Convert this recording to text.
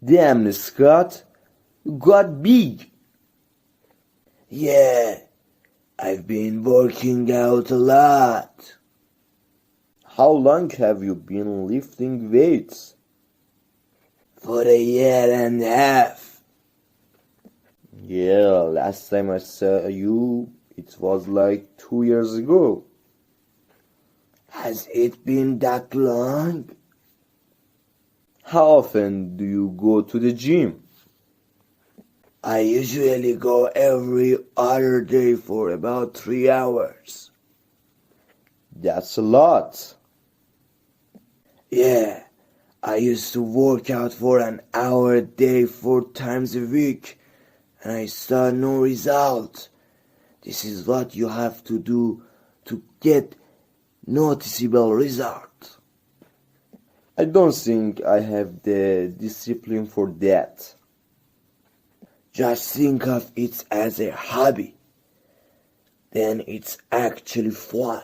Damn, Scott, you got big. Yeah, I've been working out a lot. How long have you been lifting weights? For a year and a half. Yeah, last time I saw you, it was like 2 years ago. Has it been that long? How often do you go to the gym? I usually go every other day for about 3 hours. That's a lot. Yeah, I used to work out for an hour a day 4 times a week, and I saw no result. This is what you have to do to get noticeable result. I don't think I have the discipline for that. Just think of it as a hobby. Then it's actually fun.